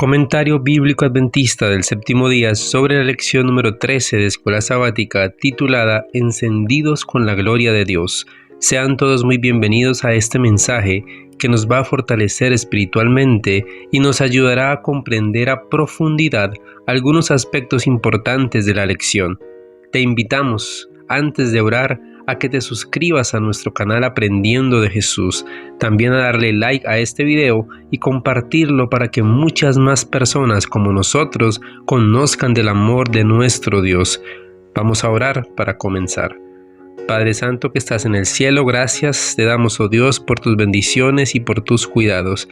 Comentario bíblico adventista del séptimo día sobre la lección número 13 de Escuela Sabática titulada Encendidos con la Gloria de Dios. Sean todos muy bienvenidos a este mensaje que nos va a fortalecer espiritualmente y nos ayudará a comprender a profundidad algunos aspectos importantes de la lección. Te invitamos, antes de orar, a que te suscribas a nuestro canal Aprendiendo de Jesús, también a darle like a este video y compartirlo para que muchas más personas como nosotros conozcan del amor de nuestro Dios. Vamos a orar para comenzar. Padre Santo que estás en el cielo, gracias te damos, oh Dios, por tus bendiciones y por tus cuidados.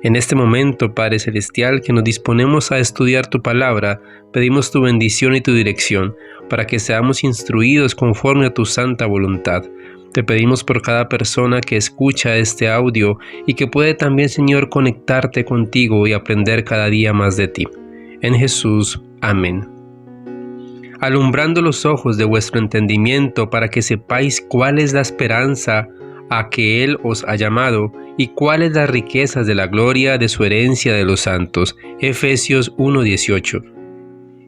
En este momento, Padre Celestial, que nos disponemos a estudiar tu palabra, pedimos tu bendición y tu dirección, para que seamos instruidos conforme a tu santa voluntad. Te pedimos por cada persona que escucha este audio y que puede también, Señor, conectarte contigo y aprender cada día más de ti. En Jesús, amén. Alumbrando los ojos de vuestro entendimiento para que sepáis cuál es la esperanza a que Él os ha llamado y cuáles las riquezas de la gloria de su herencia de los santos. Efesios 1:18.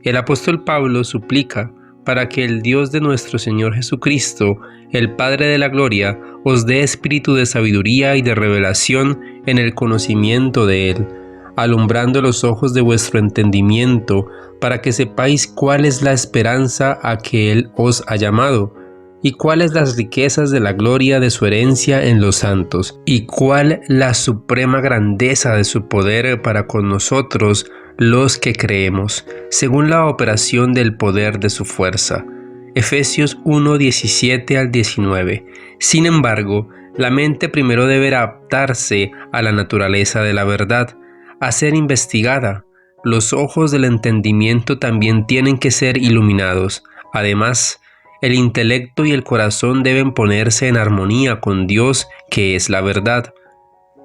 El apóstol Pablo suplica para que el Dios de nuestro Señor Jesucristo, el Padre de la gloria, os dé espíritu de sabiduría y de revelación en el conocimiento de Él, alumbrando los ojos de vuestro entendimiento para que sepáis cuál es la esperanza a que Él os ha llamado, y cuáles las riquezas de la gloria de su herencia en los santos, y cuál la suprema grandeza de su poder para con nosotros los que creemos, según la operación del poder de su fuerza. Efesios 1:17 al 19. Sin embargo, la mente primero debe adaptarse a la naturaleza de la verdad, a ser investigada. Los ojos del entendimiento también tienen que ser iluminados. Además, el intelecto y el corazón deben ponerse en armonía con Dios, que es la verdad.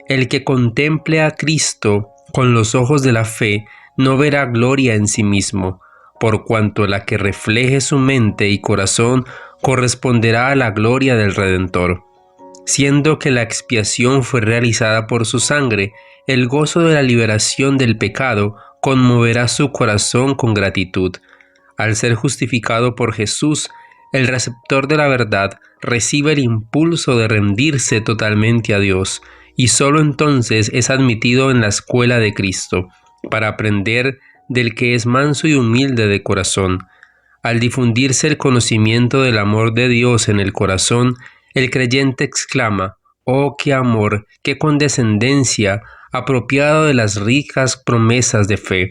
El que contemple a Cristo con los ojos de la fe no verá gloria en sí mismo, por cuanto la que refleje su mente y corazón corresponderá a la gloria del Redentor. Siendo que la expiación fue realizada por su sangre, el gozo de la liberación del pecado conmoverá su corazón con gratitud. Al ser justificado por Jesús, el receptor de la verdad recibe el impulso de rendirse totalmente a Dios, y solo entonces es admitido en la escuela de Cristo, para aprender del que es manso y humilde de corazón. Al difundirse el conocimiento del amor de Dios en el corazón, el creyente exclama: ¡Oh, qué amor, qué condescendencia, apropiado de las ricas promesas de fe!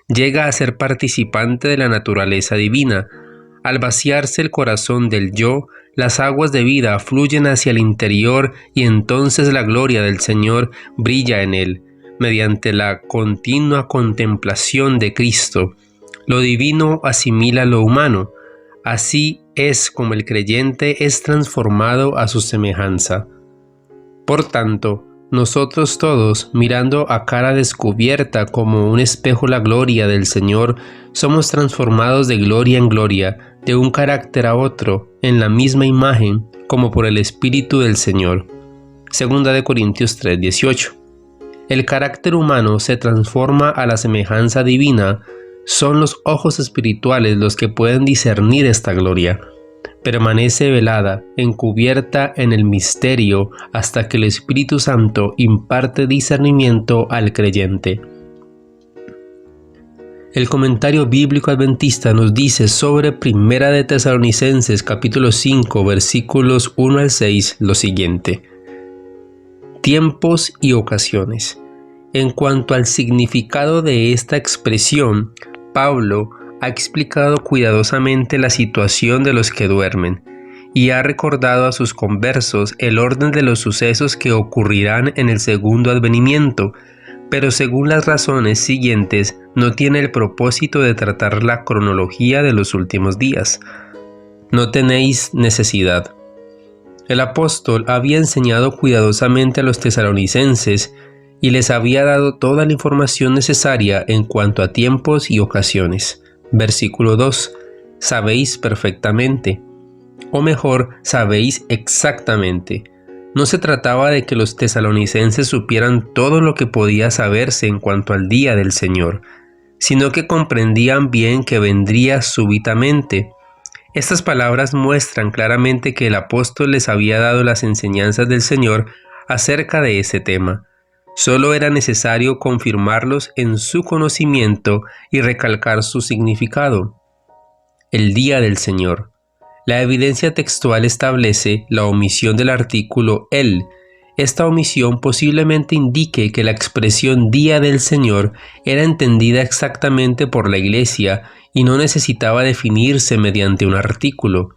Llega a ser participante de la naturaleza divina. Al vaciarse el corazón del yo, las aguas de vida fluyen hacia el interior y entonces la gloria del Señor brilla en él, mediante la continua contemplación de Cristo. Lo divino asimila lo humano. Así es como el creyente es transformado a su semejanza. Por tanto, nosotros todos, mirando a cara descubierta como un espejo la gloria del Señor, somos transformados de gloria en gloria, de un carácter a otro, en la misma imagen, como por el Espíritu del Señor. 2 Corintios 3:18. El carácter humano se transforma a la semejanza divina. Son los ojos espirituales los que pueden discernir esta gloria. Permanece velada, encubierta en el misterio, hasta que el Espíritu Santo imparte discernimiento al creyente. El comentario bíblico adventista nos dice sobre Primera de Tesalonicenses capítulo 5 versículos 1 al 6 lo siguiente: tiempos y ocasiones. En cuanto al significado de esta expresión, Pablo ha explicado cuidadosamente la situación de los que duermen y ha recordado a sus conversos el orden de los sucesos que ocurrirán en el segundo advenimiento, pero según las razones siguientes no tiene el propósito de tratar la cronología de los últimos días. No tenéis necesidad. El apóstol había enseñado cuidadosamente a los tesalonicenses y les había dado toda la información necesaria en cuanto a tiempos y ocasiones. Versículo 2. Sabéis perfectamente, o mejor, sabéis exactamente. No se trataba de que los tesalonicenses supieran todo lo que podía saberse en cuanto al día del Señor, sino que comprendían bien que vendría súbitamente. Estas palabras muestran claramente que el apóstol les había dado las enseñanzas del Señor acerca de ese tema. Solo era necesario confirmarlos en su conocimiento y recalcar su significado. El día del Señor. La evidencia textual establece la omisión del artículo el. Esta omisión posiblemente indique que la expresión día del Señor era entendida exactamente por la Iglesia y no necesitaba definirse mediante un artículo.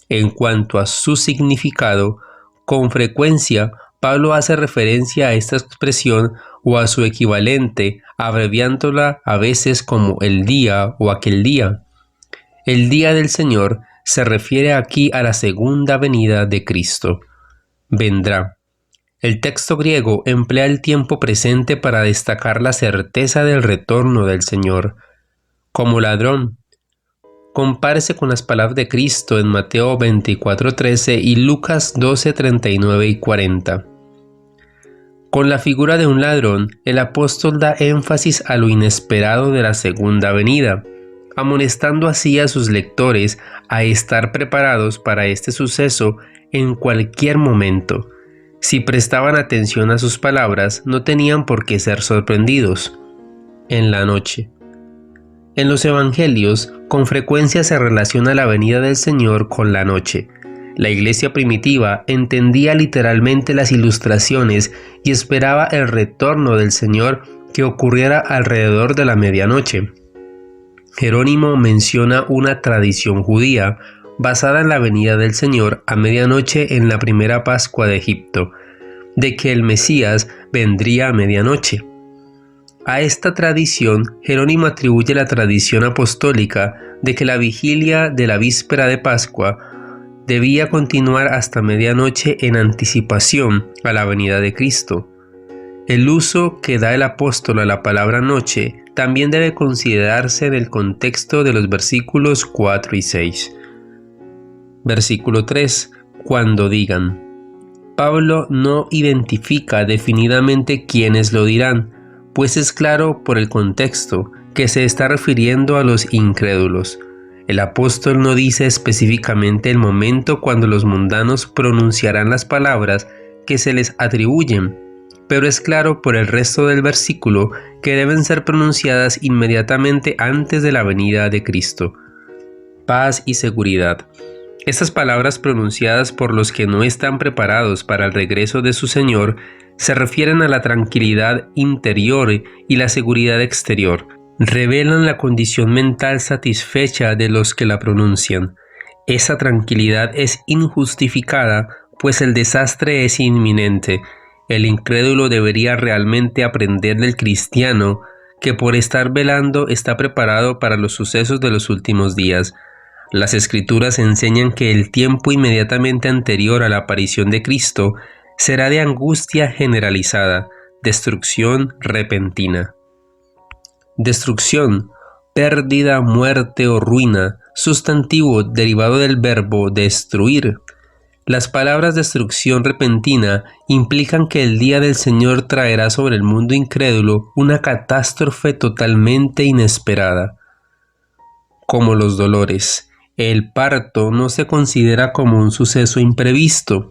En cuanto a su significado, con frecuencia Pablo hace referencia a esta expresión o a su equivalente, abreviándola a veces como el día o aquel día. El día del Señor se refiere aquí a la segunda venida de Cristo. Vendrá. El texto griego emplea el tiempo presente para destacar la certeza del retorno del Señor. Como ladrón, compárese con las palabras de Cristo en Mateo 24:13 y Lucas 12:39 y 40. Con la figura de un ladrón, el apóstol da énfasis a lo inesperado de la segunda venida, amonestando así a sus lectores a estar preparados para este suceso en cualquier momento. Si prestaban atención a sus palabras, no tenían por qué ser sorprendidos. En la noche. En los evangelios, con frecuencia se relaciona la venida del Señor con la noche. La iglesia primitiva entendía literalmente las ilustraciones y esperaba el retorno del Señor que ocurriera alrededor de la medianoche. Jerónimo menciona una tradición judía basada en la venida del Señor a medianoche en la primera Pascua de Egipto, de que el Mesías vendría a medianoche. A esta tradición, Jerónimo atribuye la tradición apostólica de que la vigilia de la víspera de Pascua debía continuar hasta medianoche en anticipación a la venida de Cristo. El uso que da el apóstol a la palabra noche también debe considerarse en el contexto de los versículos 4 y 6. Versículo 3. Cuando digan. Pablo no identifica definidamente quiénes lo dirán, pues es claro por el contexto que se está refiriendo a los incrédulos. El apóstol no dice específicamente el momento cuando los mundanos pronunciarán las palabras que se les atribuyen, pero es claro por el resto del versículo que deben ser pronunciadas inmediatamente antes de la venida de Cristo. Paz y seguridad. Estas palabras pronunciadas por los que no están preparados para el regreso de su Señor se refieren a la tranquilidad interior y la seguridad exterior. Revelan la condición mental satisfecha de los que la pronuncian. Esa tranquilidad es injustificada, pues el desastre es inminente. El incrédulo debería realmente aprender del cristiano que por estar velando está preparado para los sucesos de los últimos días. Las Escrituras enseñan que el tiempo inmediatamente anterior a la aparición de Cristo será de angustia generalizada, destrucción repentina. Destrucción, pérdida, muerte o ruina, sustantivo derivado del verbo destruir. Las palabras destrucción repentina implican que el día del Señor traerá sobre el mundo incrédulo una catástrofe totalmente inesperada. Como los dolores, el parto no se considera como un suceso imprevisto,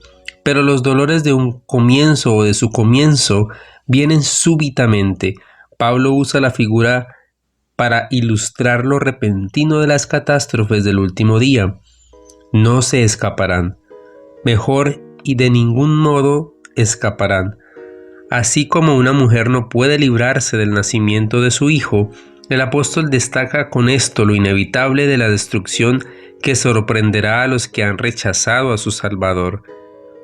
pero los dolores de un comienzo o de su comienzo vienen súbitamente. Pablo usa la figura para ilustrar lo repentino de las catástrofes del último día. No se escaparán. Mejor y de ningún modo escaparán. Así como una mujer no puede librarse del nacimiento de su hijo, el apóstol destaca con esto lo inevitable de la destrucción que sorprenderá a los que han rechazado a su Salvador.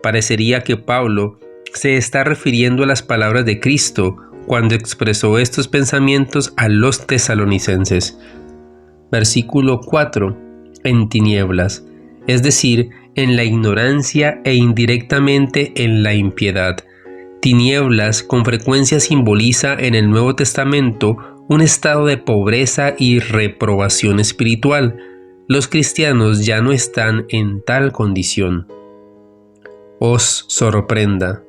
Parecería que Pablo se está refiriendo a las palabras de Cristo cuando expresó estos pensamientos a los tesalonicenses. Versículo 4. En tinieblas, es decir, en la ignorancia e indirectamente en la impiedad. Tinieblas con frecuencia simboliza en el Nuevo Testamento un estado de pobreza y reprobación espiritual. Los cristianos ya no están en tal condición. os sorprenda.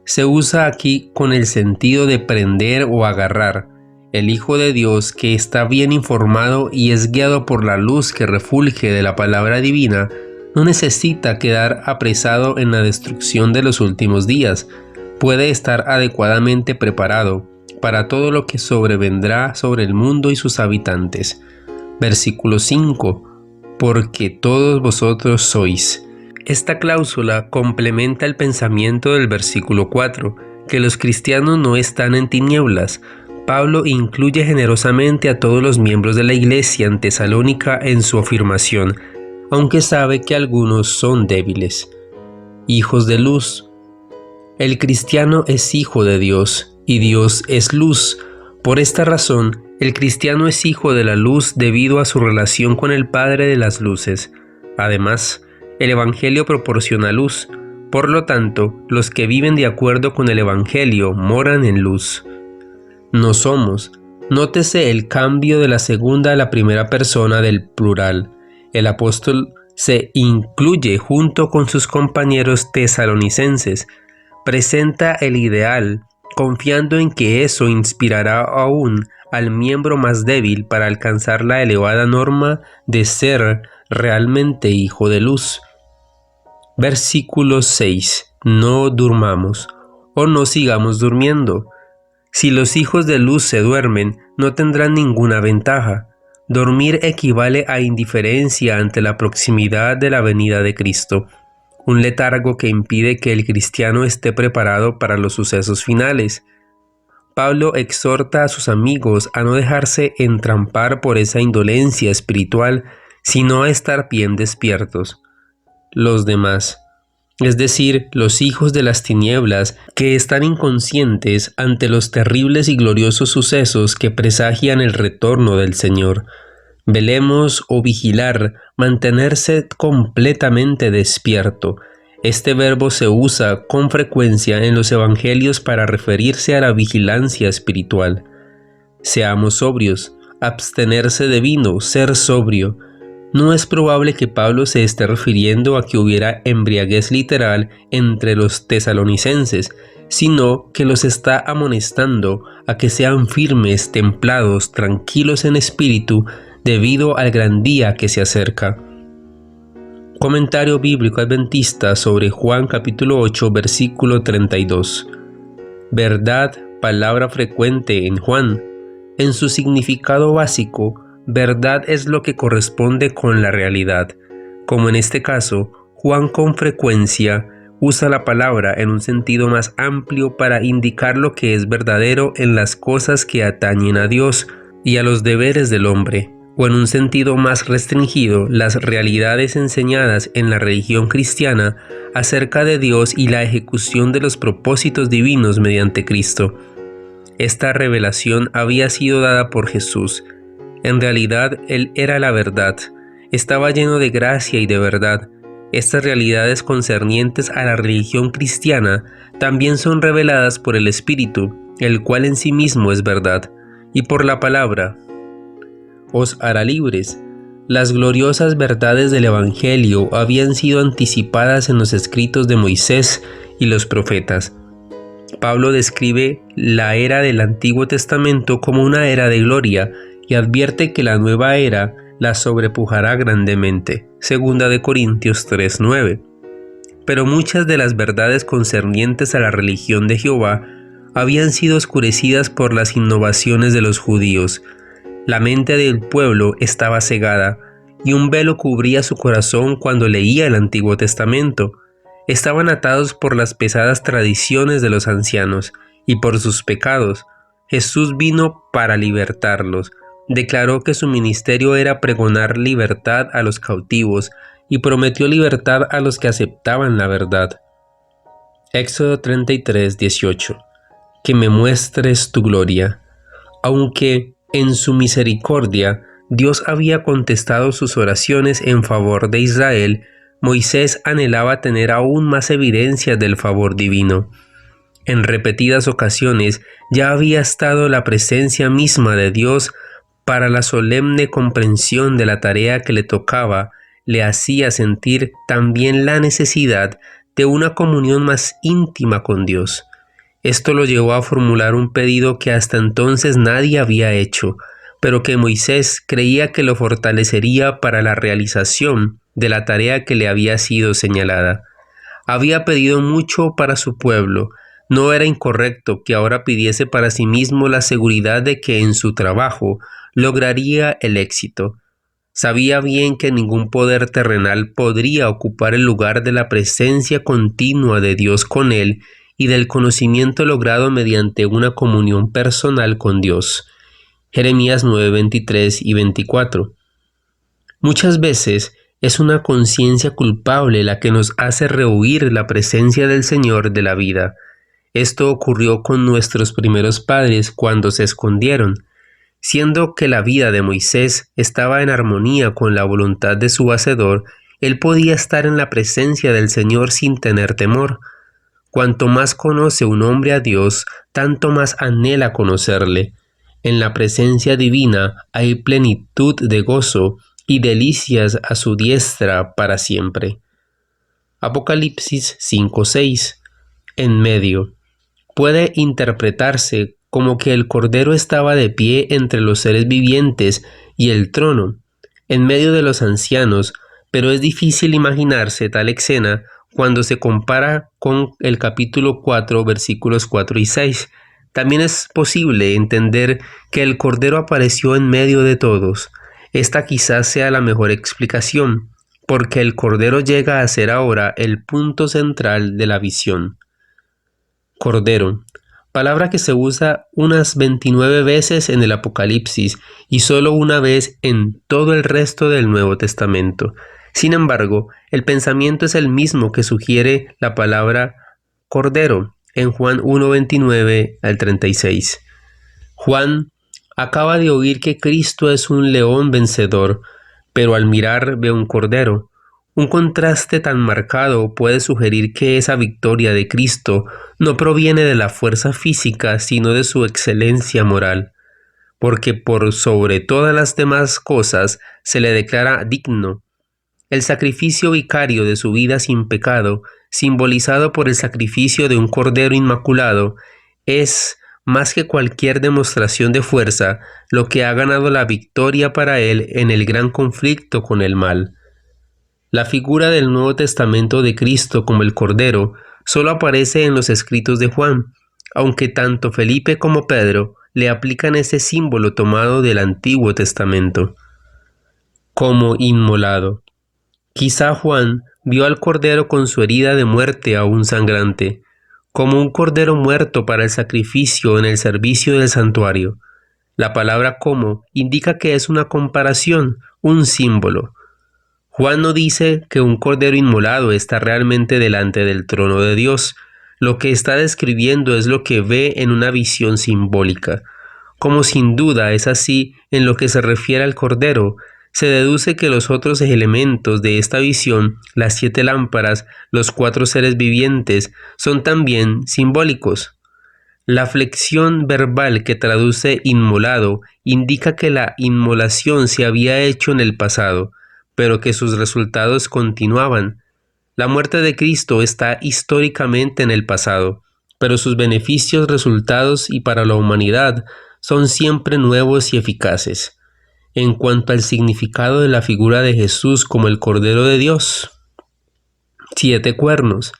Se usa aquí con el sentido de prender o agarrar. El Hijo de Dios, que está bien informado y es guiado por la luz que refulge de la palabra divina, no necesita quedar apresado en la destrucción de los últimos días. Puede estar adecuadamente preparado para todo lo que sobrevendrá sobre el mundo y sus habitantes. Versículo 5. Porque todos vosotros sois. Esta cláusula complementa el pensamiento del versículo 4, que los cristianos no están en tinieblas. Pablo incluye generosamente a todos los miembros de la iglesia en Tesalónica en su afirmación, aunque sabe que algunos son débiles. Hijos de luz. El cristiano es hijo de Dios, y Dios es luz. Por esta razón, el cristiano es hijo de la luz debido a su relación con el Padre de las luces. Además, el Evangelio proporciona luz. Por lo tanto, los que viven de acuerdo con el Evangelio moran en luz. No somos. Nótese el cambio de la segunda a la primera persona del plural. El apóstol se incluye junto con sus compañeros tesalonicenses. Presenta el ideal, confiando en que eso inspirará aún al miembro más débil para alcanzar la elevada norma de ser realmente hijo de luz. Versículo 6. No durmamos, o no sigamos durmiendo. Si los hijos de luz se duermen, no tendrán ninguna ventaja. Dormir equivale a indiferencia ante la proximidad de la venida de Cristo, un letargo que impide que el cristiano esté preparado para los sucesos finales. Pablo exhorta a sus amigos a no dejarse entrampar por esa indolencia espiritual, sino a estar bien despiertos. Los demás, es decir, los hijos de las tinieblas, que están inconscientes ante los terribles y gloriosos sucesos que presagian el retorno del Señor. Velemos o vigilar, mantenerse completamente despierto. Este verbo se usa con frecuencia en los evangelios para referirse a la vigilancia espiritual. Seamos sobrios, abstenerse de vino, ser sobrio. No es probable que Pablo se esté refiriendo a que hubiera embriaguez literal entre los tesalonicenses, sino que los está amonestando a que sean firmes, templados, tranquilos en espíritu, debido al gran día que se acerca. Comentario bíblico adventista sobre Juan capítulo 8, versículo 32. Verdad, palabra frecuente en Juan. En su significado básico, verdad es lo que corresponde con la realidad. Como en este caso, Juan con frecuencia usa la palabra en un sentido más amplio para indicar lo que es verdadero en las cosas que atañen a Dios y a los deberes del hombre, o en un sentido más restringido, las realidades enseñadas en la religión cristiana acerca de Dios y la ejecución de los propósitos divinos mediante Cristo. Esta revelación había sido dada por Jesús. En realidad, Él era la verdad. Estaba lleno de gracia y de verdad. Estas realidades concernientes a la religión cristiana también son reveladas por el Espíritu, el cual en sí mismo es verdad, y por la palabra. Os hará libres. Las gloriosas verdades del Evangelio habían sido anticipadas en los escritos de Moisés y los profetas. Pablo describe la era del Antiguo Testamento como una era de gloria y advierte que la nueva era la sobrepujará grandemente. 2 Corintios 3:9. Pero muchas de las verdades concernientes a la religión de Jehová habían sido oscurecidas por las innovaciones de los judíos. La mente del pueblo estaba cegada y un velo cubría su corazón cuando leía el Antiguo Testamento. Estaban atados por las pesadas tradiciones de los ancianos y por sus pecados. Jesús vino para libertarlos. Declaró que su ministerio era pregonar libertad a los cautivos y prometió libertad a los que aceptaban la verdad. Éxodo 33:18. Que me muestres tu gloria. Aunque en su misericordia Dios había contestado sus oraciones en favor de Israel, Moisés anhelaba tener aún más evidencias del favor divino. En repetidas ocasiones ya había estado la presencia misma de Dios para la solemne comprensión de la tarea que le tocaba, le hacía sentir también la necesidad de una comunión más íntima con Dios. Esto lo llevó a formular un pedido que hasta entonces nadie había hecho, pero que Moisés creía que lo fortalecería para la realización de la tarea que le había sido señalada. Había pedido mucho para su pueblo. No era incorrecto que ahora pidiese para sí mismo la seguridad de que en su trabajo lograría el éxito. Sabía bien que ningún poder terrenal podría ocupar el lugar de la presencia continua de Dios con él y del conocimiento logrado mediante una comunión personal con Dios. Jeremías 9, 23 y 24. Muchas veces es una conciencia culpable la que nos hace rehuir la presencia del Señor de la vida. Esto ocurrió con nuestros primeros padres cuando se escondieron. Siendo que la vida de Moisés estaba en armonía con la voluntad de su Hacedor, él podía estar en la presencia del Señor sin tener temor. Cuanto más conoce un hombre a Dios, tanto más anhela conocerle. En la presencia divina hay plenitud de gozo y delicias a su diestra para siempre. Apocalipsis 5:6. En medio. Puede interpretarse como que el Cordero estaba de pie entre los seres vivientes y el trono, en medio de los ancianos, pero es difícil imaginarse tal escena cuando se compara con el capítulo 4, versículos 4 y 6. También es posible entender que el Cordero apareció en medio de todos. Esta quizás sea la mejor explicación, porque el Cordero llega a ser ahora el punto central de la visión. Cordero, palabra que se usa unas 29 veces en el Apocalipsis y solo una vez en todo el resto del Nuevo Testamento. Sin embargo, el pensamiento es el mismo que sugiere la palabra Cordero en Juan 1:29 al 36. Juan acaba de oír que Cristo es un león vencedor, pero al mirar ve un cordero. Un contraste tan marcado puede sugerir que esa victoria de Cristo no proviene de la fuerza física, sino de su excelencia moral, porque por sobre todas las demás cosas se le declara digno. El sacrificio vicario de su vida sin pecado, simbolizado por el sacrificio de un cordero inmaculado, es, más que cualquier demostración de fuerza, lo que ha ganado la victoria para él en el gran conflicto con el mal. La figura del Nuevo Testamento de Cristo como el Cordero solo aparece en los escritos de Juan, aunque tanto Felipe como Pedro le aplican ese símbolo tomado del Antiguo Testamento. Como inmolado. Quizá Juan vio al Cordero con su herida de muerte aún sangrante, como un Cordero muerto para el sacrificio en el servicio del santuario. La palabra como indica que es una comparación, un símbolo. Juan no dice que un cordero inmolado está realmente delante del trono de Dios. Lo que está describiendo es lo que ve en una visión simbólica. Como sin duda es así en lo que se refiere al cordero, se deduce que los otros elementos de esta visión, las 7 lámparas, los 4 seres vivientes, son también simbólicos. La flexión verbal que traduce inmolado indica que la inmolación se había hecho en el pasado, pero que sus resultados continuaban. La muerte de Cristo está históricamente en el pasado, pero sus beneficios, resultados y para la humanidad son siempre nuevos y eficaces. En cuanto al significado de la figura de Jesús como el Cordero de Dios, 7 cuernos.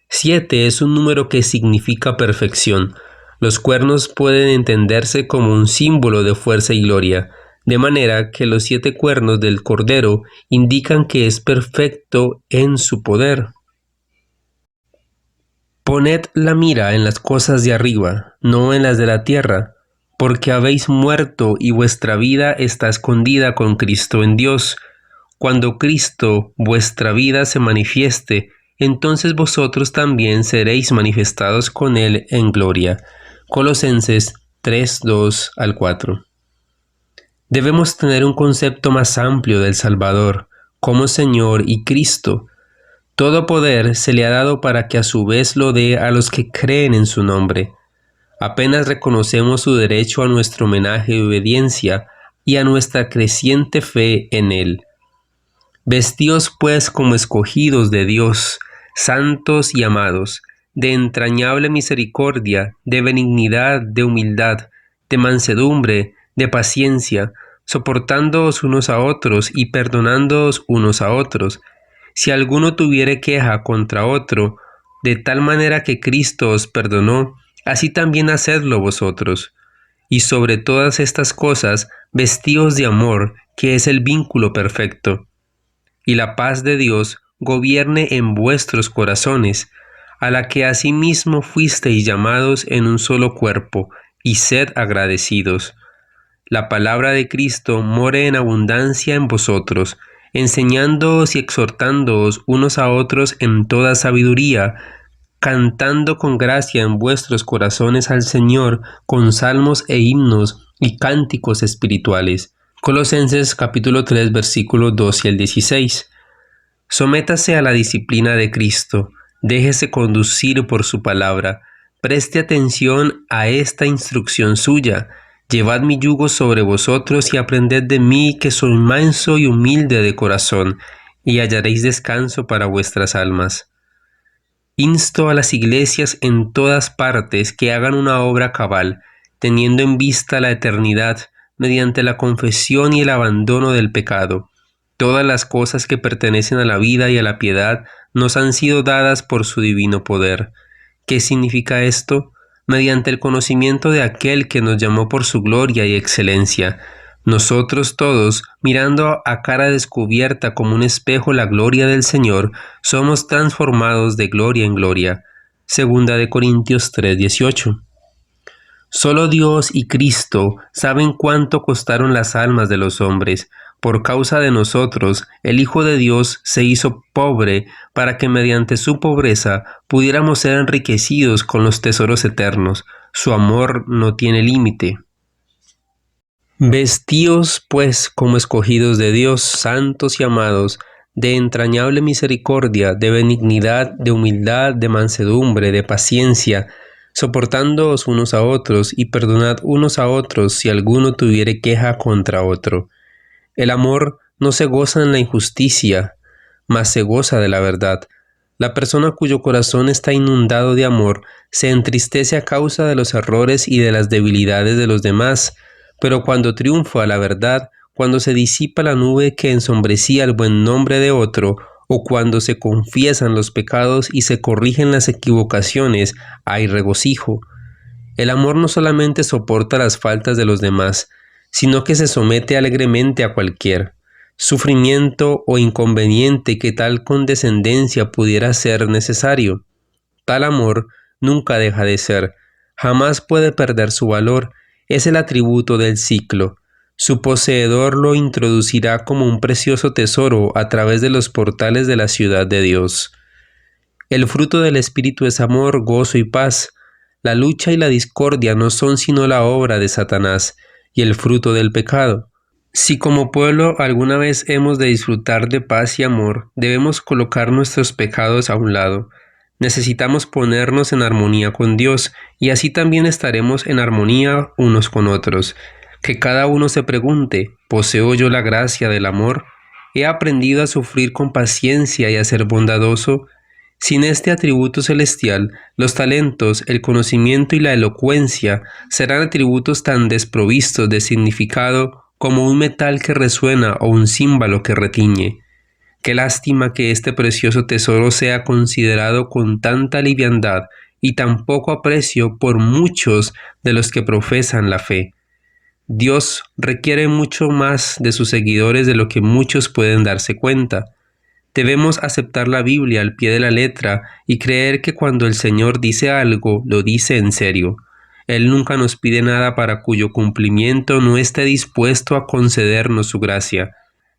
7 es un número que significa perfección. Los cuernos pueden entenderse como un símbolo de fuerza y gloria, de manera que los 7 cuernos del Cordero indican que es perfecto en su poder. Poned la mira en las cosas de arriba, no en las de la tierra, porque habéis muerto y vuestra vida está escondida con Cristo en Dios. Cuando Cristo, vuestra vida, se manifieste, entonces vosotros también seréis manifestados con Él en gloria. Colosenses 3, 2 al 4. Debemos tener un concepto más amplio del Salvador, como Señor y Cristo. Todo poder se le ha dado para que a su vez lo dé a los que creen en su nombre. Apenas reconocemos su derecho a nuestro homenaje y obediencia y a nuestra creciente fe en Él. Vestíos pues como escogidos de Dios, santos y amados, de entrañable misericordia, de benignidad, de humildad, de mansedumbre, de paciencia, soportándoos unos a otros y perdonándoos unos a otros. Si alguno tuviere queja contra otro, de tal manera que Cristo os perdonó, así también hacedlo vosotros. Y sobre todas estas cosas, vestíos de amor, que es el vínculo perfecto. Y la paz de Dios gobierne en vuestros corazones, a la que asimismo fuisteis llamados en un solo cuerpo, y sed agradecidos. La palabra de Cristo more en abundancia en vosotros, enseñándoos y exhortándoos unos a otros en toda sabiduría, cantando con gracia en vuestros corazones al Señor con salmos e himnos y cánticos espirituales. Colosenses capítulo 3 versículos 12 al 16. Sométase a la disciplina de Cristo, déjese conducir por su palabra, preste atención a esta instrucción suya. Llevad mi yugo sobre vosotros y aprended de mí, que soy manso y humilde de corazón, y hallaréis descanso para vuestras almas. Insto a las iglesias en todas partes que hagan una obra cabal, teniendo en vista la eternidad, mediante la confesión y el abandono del pecado. Todas las cosas que pertenecen a la vida y a la piedad nos han sido dadas por su divino poder. ¿Qué significa esto? Mediante el conocimiento de aquel que nos llamó por su gloria y excelencia. Nosotros todos, mirando a cara descubierta como un espejo la gloria del Señor, somos transformados de gloria en gloria. Segunda de Corintios 3:18. Solo Dios y Cristo saben cuánto costaron las almas de los hombres. Por causa de nosotros, el Hijo de Dios se hizo pobre para que mediante su pobreza pudiéramos ser enriquecidos con los tesoros eternos. Su amor no tiene límite. Vestíos, pues, como escogidos de Dios, santos y amados, de entrañable misericordia, de benignidad, de humildad, de mansedumbre, de paciencia, soportándoos unos a otros y perdonad unos a otros si alguno tuviere queja contra otro. El amor no se goza en la injusticia, mas se goza de la verdad. La persona cuyo corazón está inundado de amor se entristece a causa de los errores y de las debilidades de los demás, pero cuando triunfa la verdad, cuando se disipa la nube que ensombrecía el buen nombre de otro, o cuando se confiesan los pecados y se corrigen las equivocaciones, hay regocijo. El amor no solamente soporta las faltas de los demás, sino que se somete alegremente a cualquier sufrimiento o inconveniente que tal condescendencia pudiera ser necesario. Tal amor nunca deja de ser, jamás puede perder su valor, es el atributo del ciclo. Su poseedor lo introducirá como un precioso tesoro a través de los portales de la ciudad de Dios. El fruto del Espíritu es amor, gozo y paz. La lucha y la discordia no son sino la obra de Satanás y el fruto del pecado. Si como pueblo alguna vez hemos de disfrutar de paz y amor, debemos colocar nuestros pecados a un lado. Necesitamos ponernos en armonía con Dios y así también estaremos en armonía unos con otros. Que cada uno se pregunte, ¿poseo yo la gracia del amor? ¿He aprendido a sufrir con paciencia y a ser bondadoso? Sin este atributo celestial, los talentos, el conocimiento y la elocuencia serán atributos tan desprovistos de significado como un metal que resuena o un címbalo que retiñe. Qué lástima que este precioso tesoro sea considerado con tanta liviandad y tan poco aprecio por muchos de los que profesan la fe. Dios requiere mucho más de sus seguidores de lo que muchos pueden darse cuenta. Debemos aceptar la Biblia al pie de la letra y creer que cuando el Señor dice algo, lo dice en serio. Él nunca nos pide nada para cuyo cumplimiento no esté dispuesto a concedernos su gracia.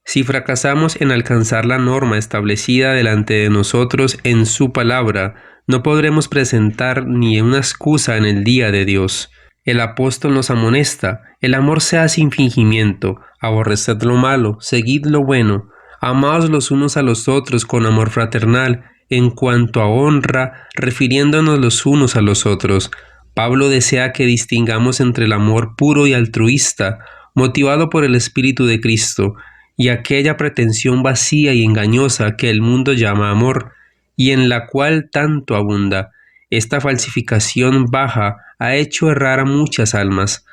Si fracasamos en alcanzar la norma establecida delante de nosotros en su palabra, no podremos presentar ni una excusa en el día de Dios. El apóstol nos amonesta: el amor sea sin fingimiento, aborreced lo malo, seguid lo bueno, amaos los unos a los otros con amor fraternal, en cuanto a honra, refiriéndonos los unos a los otros. Pablo desea que distingamos entre el amor puro y altruista, motivado por el Espíritu de Cristo, y aquella pretensión vacía y engañosa que el mundo llama amor. y en la cual tanto abunda. Esta falsificación baja ha hecho errar a muchas almas.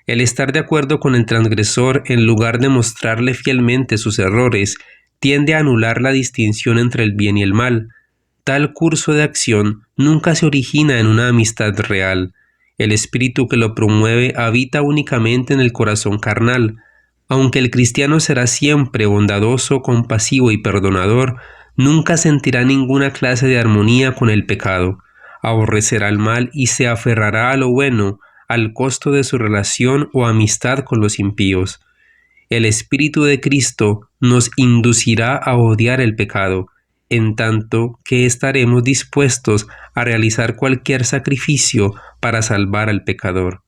El estar de acuerdo con el transgresor en lugar de mostrarle fielmente sus errores, tiende a anular la distinción entre el bien y el mal. Tal curso de acción nunca se origina en una amistad real. El espíritu que lo promueve habita únicamente en el corazón carnal. Aunque el cristiano será siempre bondadoso, compasivo y perdonador, nunca sentirá ninguna clase de armonía con el pecado. Aborrecerá el mal y se aferrará a lo bueno, al costo de su relación o amistad con los impíos. El Espíritu de Cristo nos inducirá a odiar el pecado, en tanto que estaremos dispuestos a realizar cualquier sacrificio para salvar al pecador.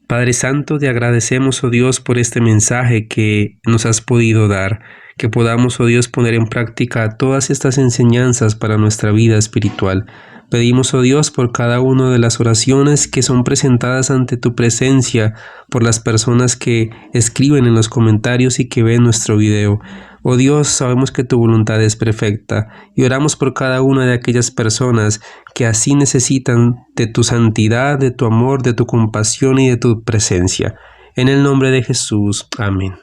Padre Santo, te agradecemos, oh Dios, por este mensaje que nos has podido dar, que podamos, oh Dios, poner en práctica todas estas enseñanzas para nuestra vida espiritual. Pedimos, oh Dios, por cada una de las oraciones que son presentadas ante tu presencia, por las personas que escriben en los comentarios y que ven nuestro video. Oh Dios, sabemos que tu voluntad es perfecta y oramos por cada una de aquellas personas que así necesitan de tu santidad, de tu amor, de tu compasión y de tu presencia. En el nombre de Jesús. Amén.